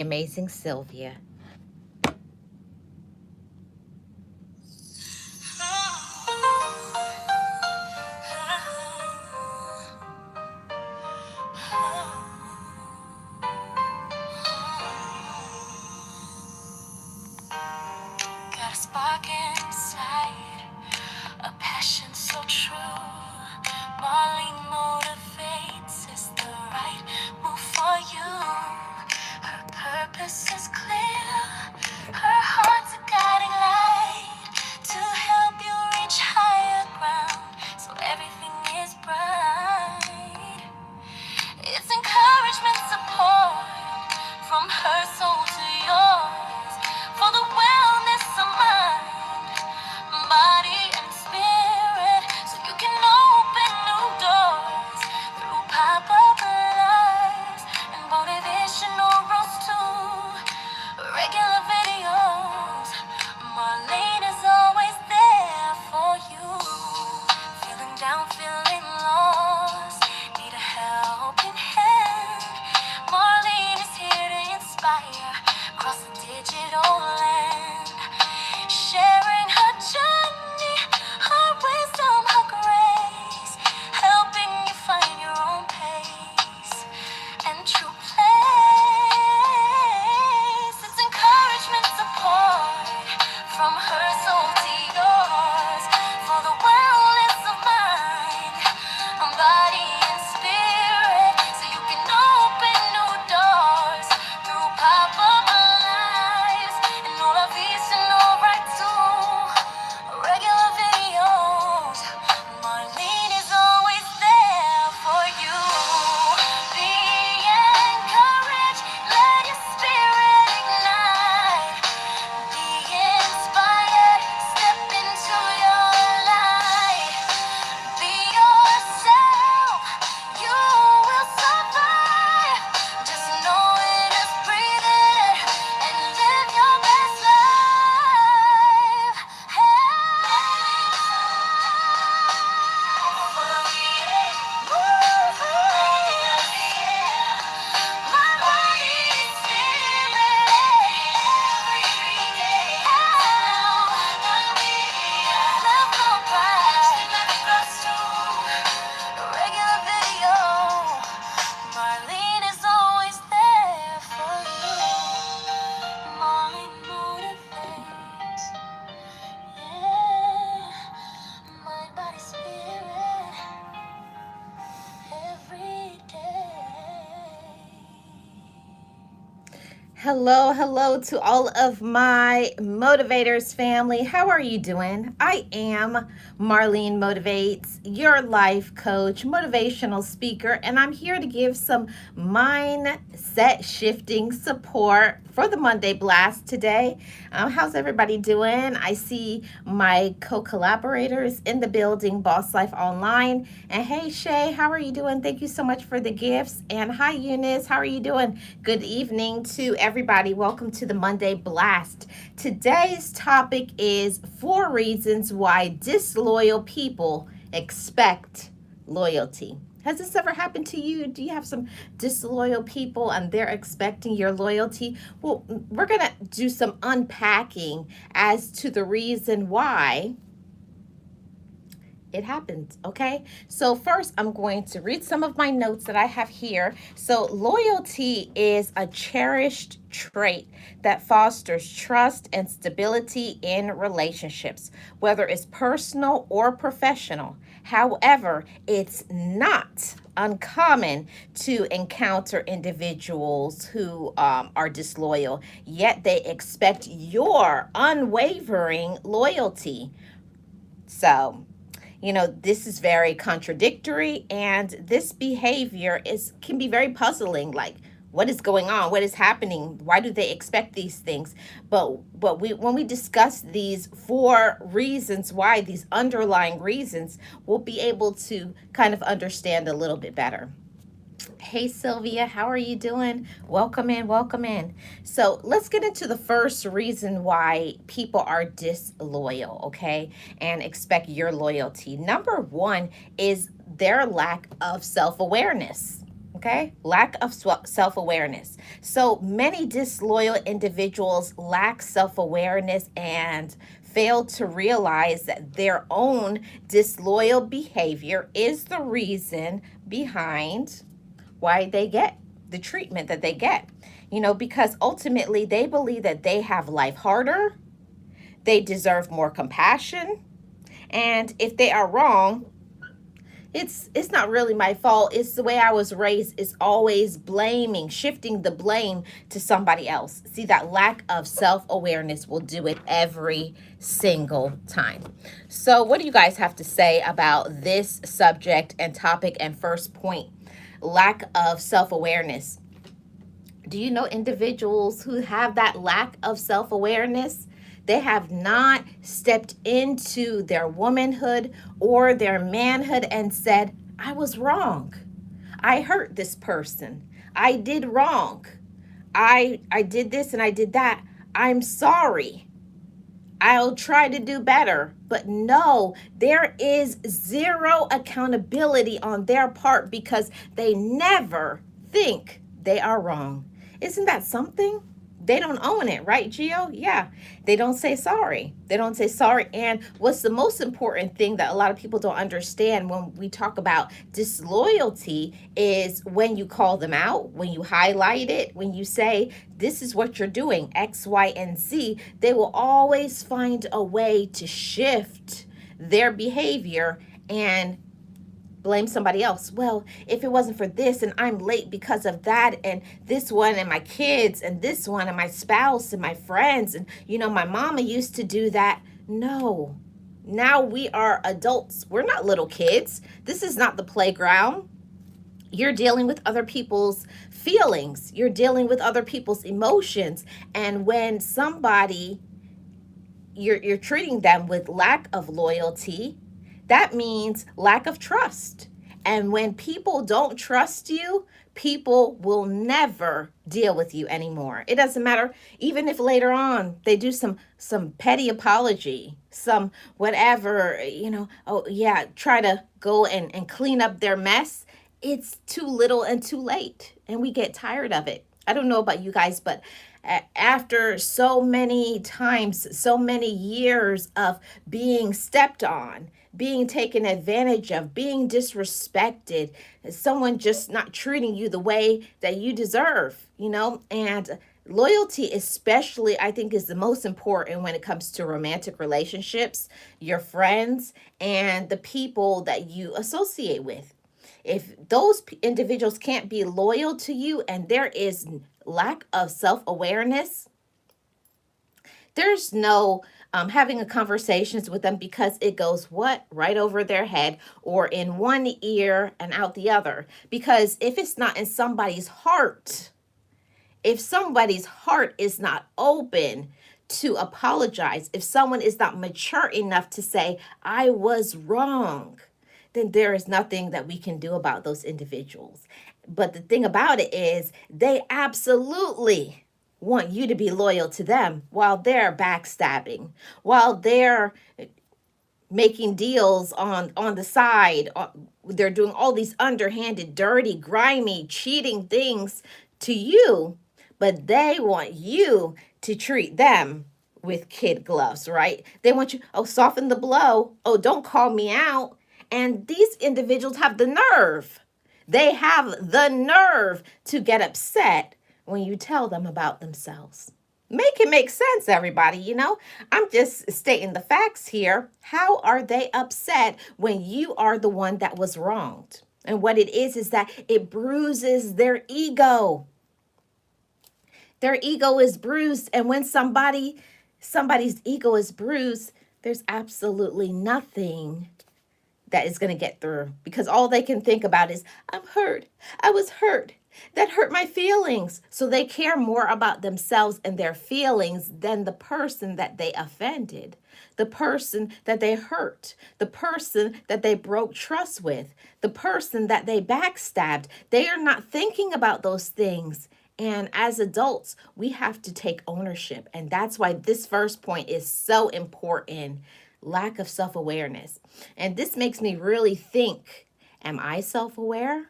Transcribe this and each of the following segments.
Amazing Sylvia. Got a spark inside, a passion so true. Marlene Motivates is the right move for you. Her purpose is clear, her heart's a guiding light to help you reach higher ground so everything is bright. It's encouragement, support from her soul to yours for the wellness of mind, body, and spirit, so you can open new doors through pop-up lives and motivational roles too. Regular videos, Marlene is always there for you. Feeling down, feeling lost, need a helping hand. Marlene is here to inspire across the digital land. Sharing her journey, her wisdom, her grace, helping you find your own pace and true place. It's encouragement, support from her soul to yours for the wellness of mind, body, and spirit, so you can open new doors through pop-up lives and all of these and all right too. Regular videos, Marlene is always there for you. Be encouraged, let your spirit ignite. Be inspired, step into your light. Be yourself, you will survive. Just know it, just breathe it and live your best life. Regular video, Marlene is always there for you. Marlene motivates, yeah. Mind, body, spirit, every day. Hello to all of my motivators family. How are you doing? I am Marlene Motivates, your life coach, motivational speaker, and I'm here to give some mindset shifting support for the Monday Blast today. How's everybody doing? I see my co-collaborators in the building, Boss Life Online. And hey, Shay, how are you doing? Thank you so much for the gifts. And hi, Eunice, how are you doing? Good evening to everybody. Welcome to the Monday Blast. Today's topic is 4 reasons why disloyal people expect loyalty. Has this ever happened to you? Do you have some disloyal people and they're expecting your loyalty? Well, we're going to do some unpacking as to the reason why it happens. Okay, so first I'm going to read some of my notes that I have here. So loyalty is a cherished trait that fosters trust and stability in relationships, whether it's personal or professional. However, it's not uncommon to encounter individuals who are disloyal, yet they expect your unwavering loyalty. So, this is very contradictory, and this behavior is can be very puzzling. Like, what is going on? What is happening? Why do they expect these things? But we when we discuss these 4 reasons why, these underlying reasons, we'll be able to kind of understand a little bit better. Hey Sylvia, how are you doing? Welcome in, welcome in. So let's get into the first reason why people are disloyal, okay, and expect your loyalty. Number 1 is their lack of self awareness. Okay, lack of self awareness. So many disloyal individuals lack self awareness and fail to realize that their own disloyal behavior is the reason behind why they get the treatment that they get. Because ultimately they believe that they have life harder, they deserve more compassion, and if they are wrong, it's not really my fault. It's the way I was raised. It's always blaming, shifting the blame to somebody else. See, that lack of self-awareness will do it every single time. So what do you guys have to say about this subject and topic and first point? Lack of self-awareness. Do you know individuals who have that lack of self awareness? They have not stepped into their womanhood or their manhood and said, I was wrong. I hurt this person. I did wrong. I did this and I did that. I'm sorry. I'll try to do better. But no, there is zero accountability on their part because they never think they are wrong. Isn't that something? They don't own it, right, Gio? Yeah. They don't say sorry. They don't say sorry. And what's the most important thing that a lot of people don't understand when we talk about disloyalty is when you call them out, when you highlight it, when you say, this is what you're doing, X, Y, and Z, they will always find a way to shift their behavior and blame somebody else. Well, if it wasn't for this and I'm late because of that and this one and my kids and this one and my spouse and my friends and my mama used to do that. No. Now we are adults. We're not little kids. This is not the playground. You're dealing with other people's feelings. You're dealing with other people's emotions. And when somebody you're treating them with lack of loyalty, that means lack of trust. And when people don't trust you, people will never deal with you anymore. It doesn't matter, even if later on they do some petty apology, some whatever, oh yeah, try to go and clean up their mess. It's too little and too late. And we get tired of it. I don't know about you guys, but after so many times, so many years of being stepped on, being taken advantage of, being disrespected, someone just not treating you the way that you deserve, and loyalty especially, I think, is the most important when it comes to romantic relationships, your friends, and the people that you associate with. If those individuals can't be loyal to you and there is lack of self-awareness, there's no having a conversations with them because it goes what right over their head or in one ear and out the other. Because if it's not in somebody's heart, if somebody's heart is not open to apologize, if someone is not mature enough to say, I was wrong, then there is nothing that we can do about those individuals. But the thing about it is, they absolutely want you to be loyal to them while they're backstabbing, while they're making deals on the side. They're doing all these underhanded, dirty, grimy, cheating things to you, but they want you to treat them with kid gloves, right? They want you, oh, soften the blow. Oh, don't call me out. And these individuals have the nerve. They have the nerve to get upset when you tell them about themselves. Make it make sense, everybody. I'm just stating the facts here. How are they upset when you are the one that was wronged? And what it is that it bruises their ego. Their ego is bruised. And when somebody's ego is bruised, there's absolutely nothing that is going to get through because all they can think about is, I'm hurt. I was hurt. That hurt my feelings. So they care more about themselves and their feelings than the person that they offended, the person that they hurt, the person that they broke trust with, the person that they backstabbed. They are not thinking about those things. And as adults, we have to take ownership. And that's why this first point is so important. Lack of self-awareness. And this makes me really think, am I self-aware?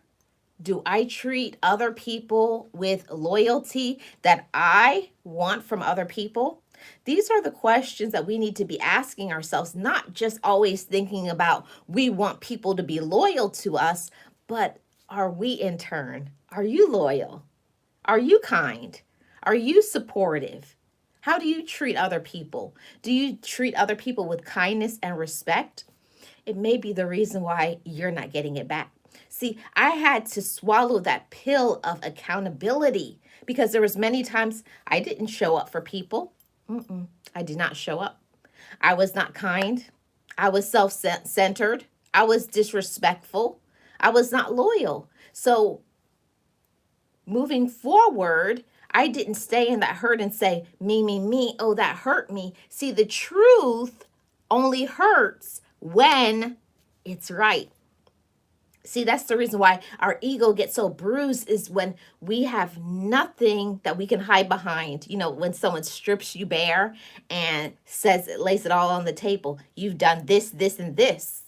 Do I treat other people with loyalty that I want from other people? These are the questions that we need to be asking ourselves, not just always thinking about we want people to be loyal to us, but are we in turn? Are you loyal? Are you kind? Are you supportive? How do you treat other people? Do you treat other people with kindness and respect? It may be the reason why you're not getting it back. See, I had to swallow that pill of accountability because there was many times I didn't show up for people. I did not show up. I was not kind. I was self-centered. I was disrespectful. I was not loyal. So moving forward, I didn't stay in that hurt and say, me, oh, that hurt me. See, the truth only hurts when it's right. See, that's the reason why our ego gets so bruised is when we have nothing that we can hide behind. You know, when someone strips you bare and says, lays it all on the table, you've done this, this, and this.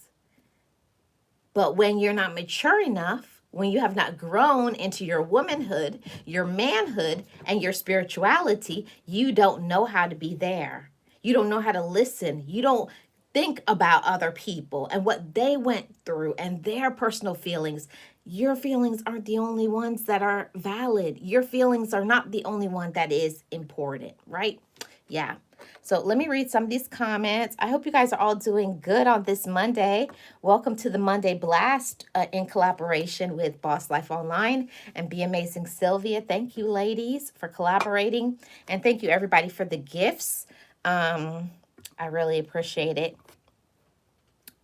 But when you're not mature enough, when you have not grown into your womanhood, your manhood, and your spirituality, you don't know how to be there. You don't know how to listen. You don't think about other people and what they went through and their personal feelings. Your feelings aren't the only ones that are valid. Your feelings are not the only one that is important, right? Yeah. So let me read some of these comments. I hope you guys are all doing good on this Monday. Welcome to the Monday Blast in collaboration with Boss Life Online and Be Amazing Sylvia. Thank you, ladies, for collaborating. And thank you, everybody, for the gifts. I really appreciate it.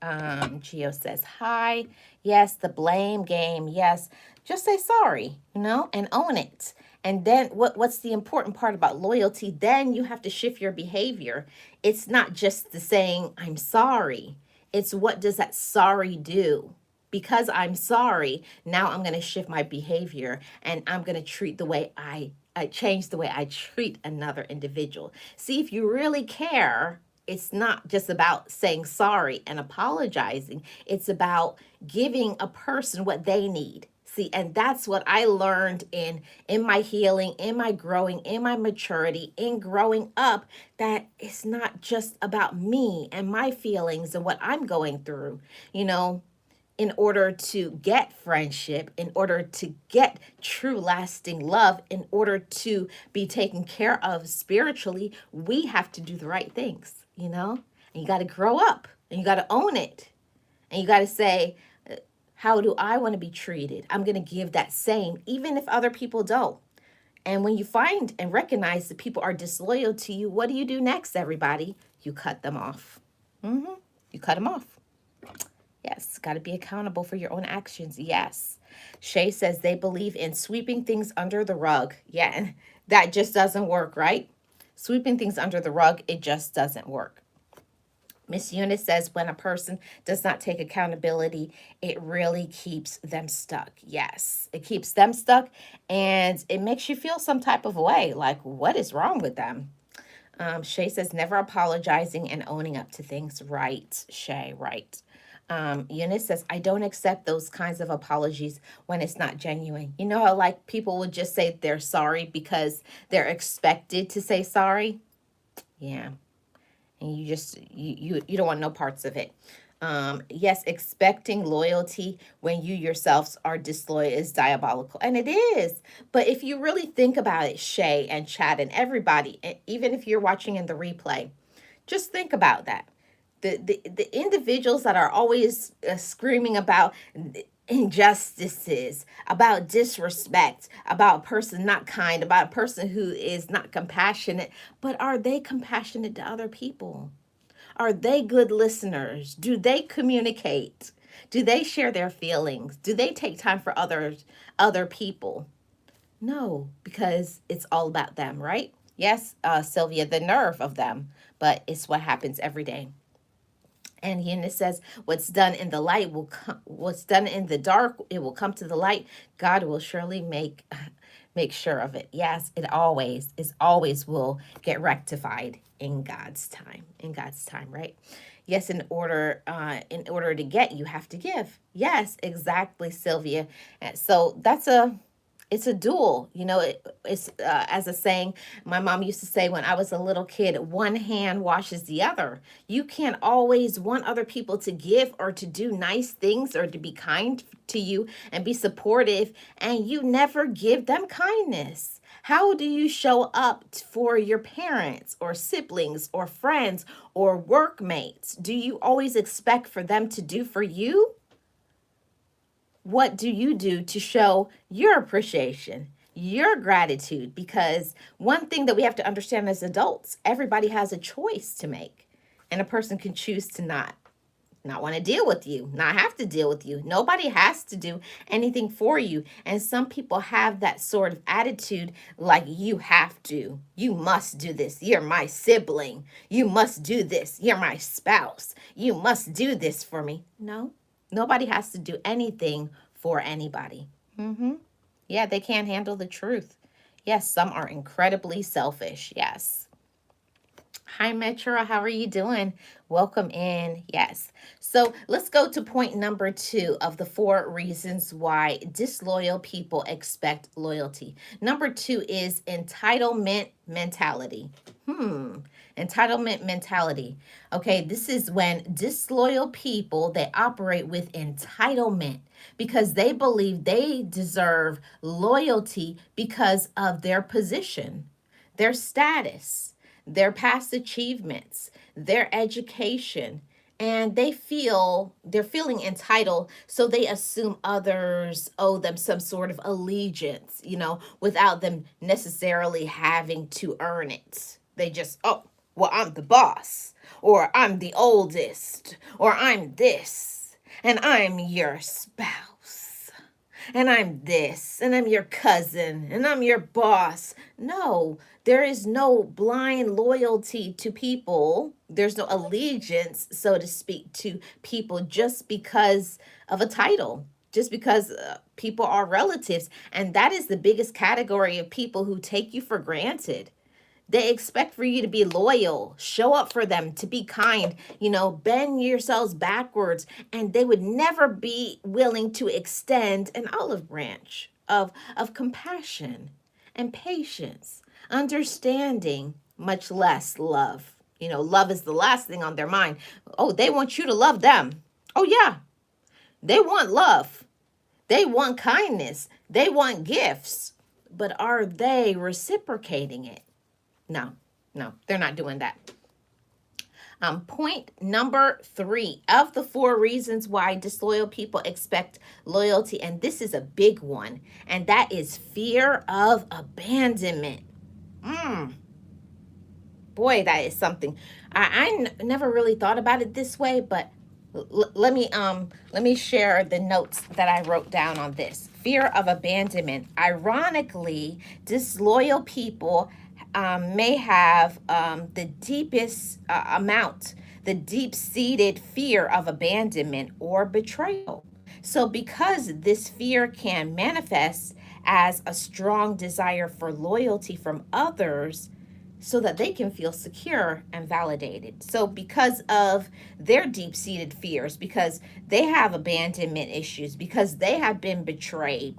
Gio says hi. Yes, the blame game. Yes, just say sorry, and own it. And then what's the important part about loyalty? Then you have to shift your behavior. It's not just the saying I'm sorry. It's what does that sorry do? Because I'm sorry, now I'm going to shift my behavior and I'm going to treat the way I change the way I treat another individual. See, if you really care, it's not just about saying sorry and apologizing. It's about giving a person what they need. See, and that's what I learned in my healing, in my growing, in my maturity, in growing up, that it's not just about me and my feelings and what I'm going through. You know, in order to get friendship, in order to get true lasting love, in order to be taken care of spiritually, we have to do the right things. And you got to grow up and you got to own it. And you got to say, how do I want to be treated? I'm going to give that same, even if other people don't. And when you find and recognize that people are disloyal to you, what do you do next, everybody? You cut them off. You cut them off. Yes, got to be accountable for your own actions. Yes. Shay says they believe in sweeping things under the rug. Yeah, that just doesn't work, right? Sweeping things under the rug, it just doesn't work. Miss Eunice says when a person does not take accountability, it really keeps them stuck. Yes, it keeps them stuck and it makes you feel some type of way. Like, what is wrong with them? Shay says never apologizing and owning up to things. Right, Shay, right. Eunice says, I don't accept those kinds of apologies when it's not genuine. You know how like people would just say they're sorry because they're expected to say sorry? Yeah. And you don't want no parts of it. Yes, expecting loyalty when you yourselves are disloyal is diabolical. And it is. But if you really think about it, Shay and Chad and everybody, even if you're watching in the replay, just think about that. The individuals that are always screaming about injustices, about disrespect, about a person not kind, about a person who is not compassionate, but are they compassionate to other people? Are they good listeners? Do they communicate? Do they share their feelings? Do they take time for other people? No, because it's all about them, right? Yes, Sylvia, the nerve of them, but it's what happens every day. And Eunice says, "What's done in the light will come. What's done in the dark, it will come to the light. God will surely make sure of it." Yes, it always will get rectified in God's time. In God's time, right? Yes, in order to get, you have to give. Yes, exactly, Sylvia. And so it's a duel. It's as a saying my mom used to say when I was a little kid, one hand washes the other. You can't always want other people to give or to do nice things or to be kind to you and be supportive, and you never give them kindness. How do you show up for your parents or siblings or friends or workmates? Do you always expect for them to do for you? What do you do to show your appreciation, your gratitude? Because one thing that we have to understand as adults, everybody has a choice to make, and a person can choose to not want to deal with you, not have to deal with you. Nobody has to do anything for you. And some people have that sort of attitude like you have to. You must do this. You're my sibling. You must do this. You're my spouse. You must do this for me. No, nobody has to do anything for anybody. Yeah, they can't handle the truth. Yes, some are incredibly selfish. Yes. Hi, Metro. How are you doing? Welcome in. Yes. So let's go to point number 2 of the 4 reasons why disloyal people expect loyalty. Number 2 is entitlement mentality. Entitlement mentality. Okay, this is when disloyal people, they operate with entitlement because they believe they deserve loyalty because of their position, their status, their past achievements, their education, and they're feeling entitled, so they assume others owe them some sort of allegiance, without them necessarily having to earn it. They just, oh, well, I'm the boss, or I'm the oldest, or I'm this, and I'm your spouse, and I'm this, and I'm your cousin, and I'm your boss. No, there is no blind loyalty to people. There's no allegiance, so to speak, to people just because of a title, just because people are relatives. And that is the biggest category of people who take you for granted. They expect for you to be loyal, show up for them, to be kind, bend yourselves backwards, and they would never be willing to extend an olive branch of compassion and patience, understanding, much less love. Love is the last thing on their mind. Oh, they want you to love them. Oh, yeah, they want love. They want kindness. They want gifts. But are they reciprocating it? No, no, they're not doing that. Point number 3 of the 4 reasons why disloyal people expect loyalty, and this is a big one, and that is fear of abandonment. Boy, that is something. Never really thought about it this way, but let me share the notes that I wrote down on this. Fear of abandonment. Ironically, disloyal people may have the deepest the deep seated fear of abandonment or betrayal. So, because this fear can manifest as a strong desire for loyalty from others, so that they can feel secure and validated. So, because of their deep seated fears, because they have abandonment issues, because they have been betrayed,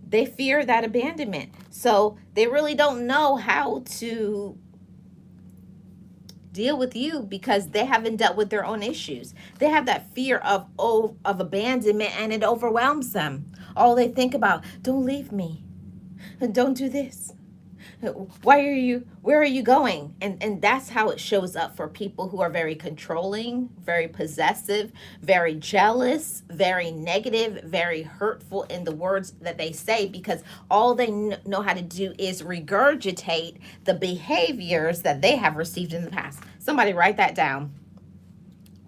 they fear that abandonment. So, they really don't know how to deal with you because they haven't dealt with their own issues. They have that fear of abandonment, and it overwhelms them. All they think about, don't leave me, don't do this, where are you going? And that's how it shows up for people who are very controlling, very possessive, very jealous, very negative, very hurtful in the words that they say, because all they know how to do is regurgitate the behaviors that they have received in the past. Somebody write that down.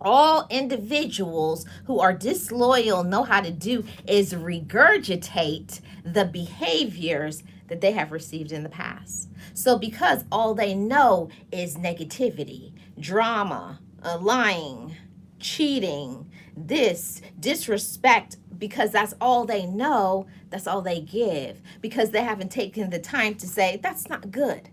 All individuals who are disloyal know how to do is regurgitate the behaviors that they have received in the past. So, because all they know is negativity, drama, lying, cheating, this, disrespect, because that's all they know, that's all they give, because they haven't taken the time to say, that's not good.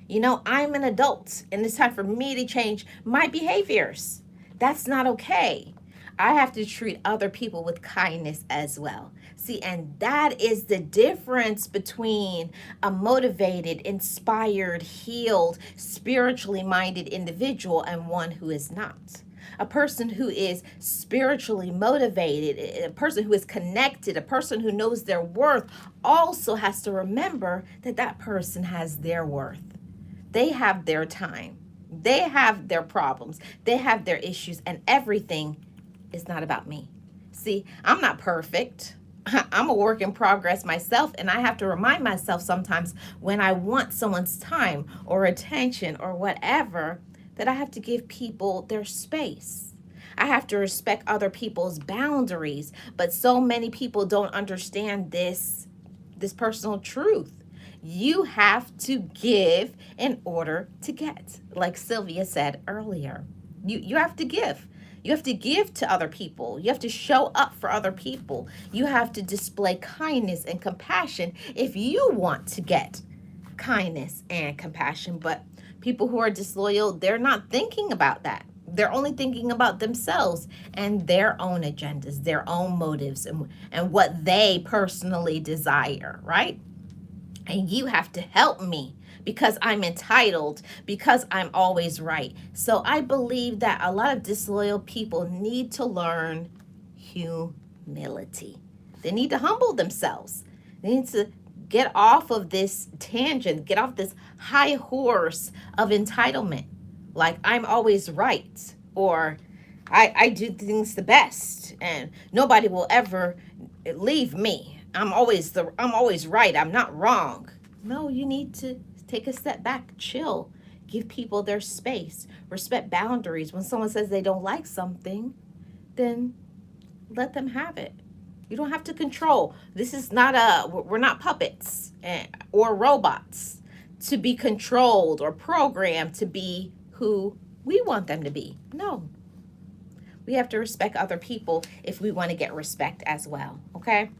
I'm an adult, and it's time for me to change my behaviors. That's not okay. I have to treat other people with kindness as well. See, and that is the difference between a motivated, inspired, healed, spiritually minded individual and one who is not. A person who is spiritually motivated, a person who is connected, a person who knows their worth also has to remember that that person has their worth. They have their time. They have their problems. They have their issues, and everything is not about me. See, I'm not perfect. I'm a work in progress myself, and I have to remind myself sometimes when I want someone's time or attention or whatever that I have to give people their space. I have to respect other people's boundaries, but so many people don't understand this personal truth. You have to give in order to get. Like Sylvia said earlier, you have to give. You have to give to other people. You have to show up for other people. You have to display kindness and compassion if you want to get kindness and compassion. But people who are disloyal, they're not thinking about that. They're only thinking about themselves and their own agendas, their own motives, and what they personally desire, right? And you have to help me because I'm entitled, because I'm always right. So I believe that a lot of disloyal people need to learn humility. They need to humble themselves. They need to get off of this tangent, get off this high horse of entitlement. Like, I'm always right, or I do things the best, and nobody will ever leave me. I'm always right. I'm not wrong. No, you need to take a step back, chill, give people their space, respect boundaries. When someone says they don't like something, then let them have it. You don't have to control. This is not we're not puppets or robots to be controlled or programmed to be who we want them to be. No. We have to respect other people if we want to get respect as well. Okay?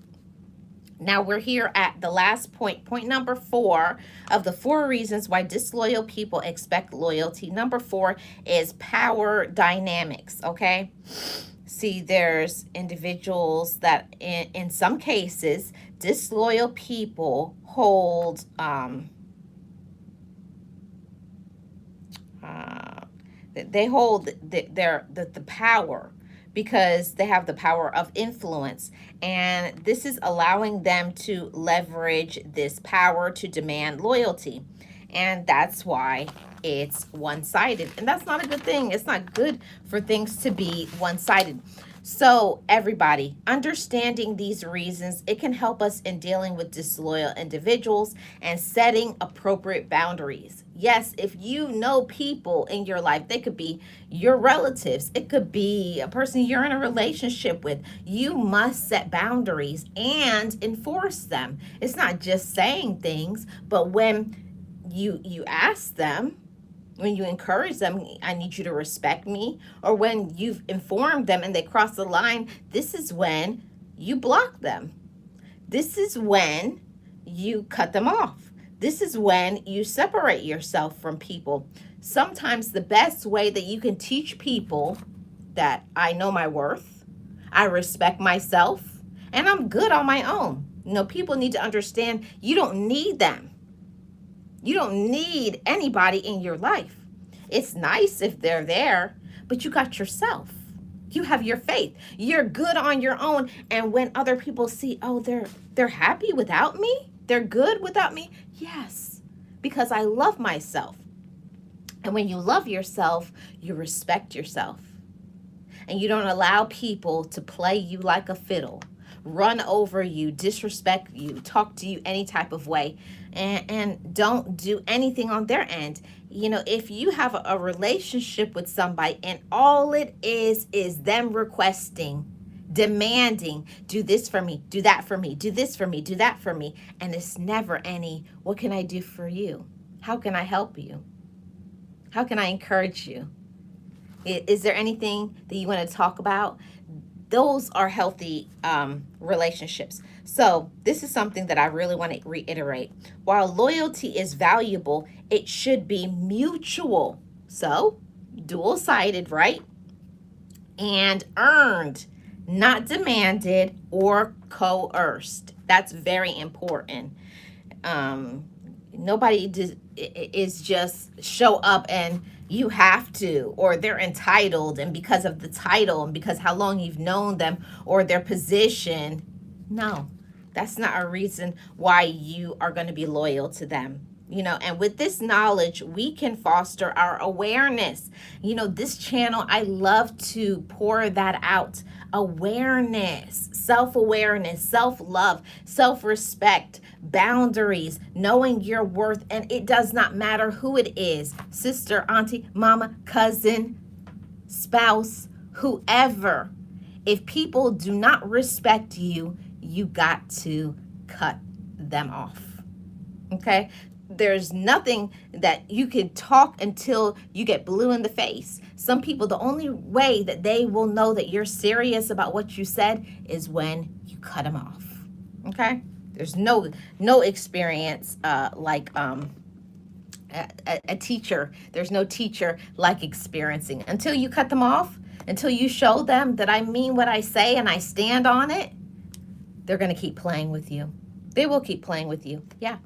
Now we're here at the last point number 4 of the 4 reasons why disloyal people expect loyalty. Number 4 is power dynamics, okay? See, there's individuals that in some cases, disloyal people hold they hold the power because they have the power of influence, and this is allowing them to leverage this power to demand loyalty, and that's why it's one-sided, and that's not a good thing. It's not good for things to be one-sided. So everybody, understanding these reasons, it can help us in dealing with disloyal individuals and setting appropriate boundaries. Yes, if you know people in your life, they could be your relatives, it could be a person you're in a relationship with. You must set boundaries and enforce them. It's not just saying things, but when you ask them, when you encourage them, I need you to respect me, or when you've informed them and they cross the line, this is when you block them. This is when you cut them off. This is when you separate yourself from people. Sometimes the best way that you can teach people that I know my worth, I respect myself, and I'm good on my own. People need to understand you don't need them. You don't need anybody in your life. It's nice if they're there, but you got yourself. You have your faith. You're good on your own. And when other people see, oh, they're happy without me, they're good without me. Yes, because I love myself. And when you love yourself, you respect yourself. And you don't allow people to play you like a fiddle, run over you, disrespect you, talk to you any type of way, and don't do anything on their end. If you have a relationship with somebody and all it is them requesting, demanding, do this for me, do that for me, do this for me, do that for me, and it's never any, what can I do for you? How can I help you? How can I encourage you? Is there anything that you want to talk about? Those are healthy relationships. So this is something that I really want to reiterate. While loyalty is valuable, it should be mutual. So dual-sided, right? and earned, not demanded or coerced. That's very important. um Nobody is just show up and you have to, or they're entitled, and because of the title and because how long you've known them or their position. No, that's not a reason why you are going to be loyal to them. And with this knowledge, we can foster our awareness. This channel, I love to pour that out. Awareness, self-awareness, self-love, self-respect, boundaries, knowing your worth. And it does not matter who it is: sister, auntie, mama, cousin, spouse, whoever. If people do not respect you, you got to cut them off. Okay? There's nothing that you can talk until you get blue in the face. Some people, the only way that they will know that you're serious about what you said is when you cut them off. Okay? There's no experience like a teacher. There's no teacher like experiencing. Until you cut them off, until you show them that I mean what I say and I stand on it, they're going to keep playing with you. They will keep playing with you. Yeah.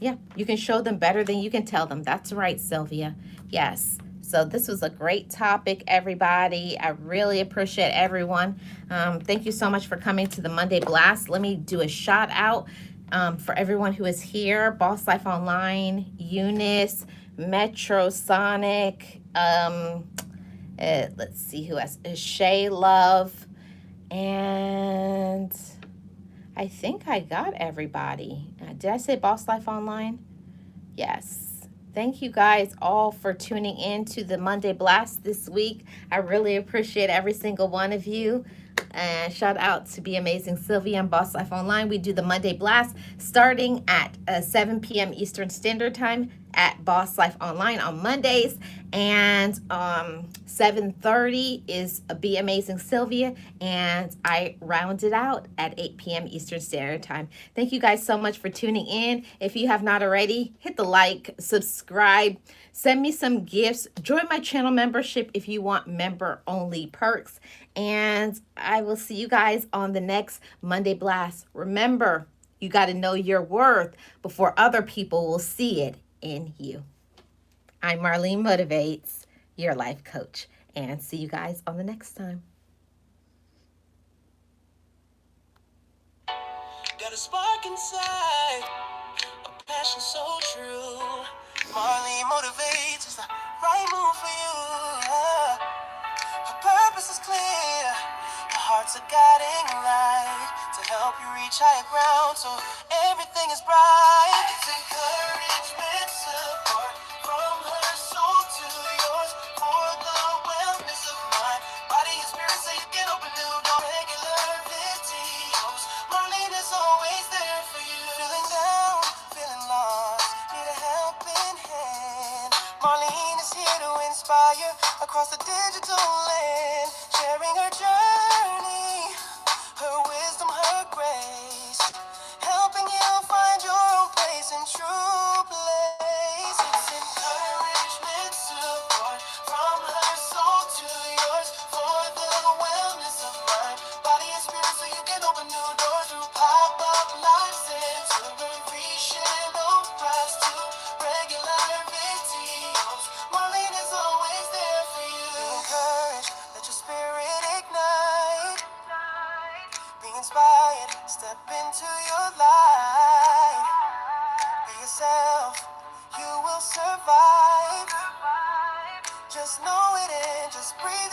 Yeah. You can show them better than you can tell them. That's right, Sylvia. Yes. So this was a great topic, everybody. I really appreciate everyone. Thank you so much for coming to the Monday Blast. Let me do a shout out for everyone who is here: Boss Life Online, Eunice, Metro Sonic. Let's see who else. Shay Love, and I think I got everybody. Did I say Boss Life Online? Yes. Thank you guys all for tuning in to the Monday Blast this week. I really appreciate every single one of you. And shout out to Be Amazing Sylvia and Boss Life Online. We do the Monday Blast starting at 7 p.m. Eastern Standard Time at Boss Life Online on Mondays. And 7:30 is Be Amazing Sylvia. And I round it out at 8 p.m. Eastern Standard Time. Thank you guys so much for tuning in. If you have not already, hit the like, subscribe, send me some gifts, join my channel membership if you want member-only perks. And I will see you guys on the next Monday Blast. Remember, you got to know your worth before other people will see it in you. I'm Marlene Motivates, your life coach. And see you guys on the next time. Got a spark inside, a passion so true. Marlene Motivates is the right move for you. Her purpose is clear, her heart's a guiding light to help you reach higher ground so everything is bright. It's encouragement, support from her soul to yours for the wellness of mind, body and spirit, so you can open new doors. Regular videos, Marlene is always there for you. Feeling down, feeling lost, need a helping hand. Marlene is here to inspire across the digital land, sharing her journey, her wisdom, her grace, helping you find your own place and true place. It's encouragement, support from her soul to yours for the wellness of mind, body and spirit, so you can open new doors through pop-up lives and celebration of price to regular videos. Marlene is always there for you. Be encouraged, let your spirit ignite. Be inspired, step into your light. Be yourself, you will survive. Just know it and just breathe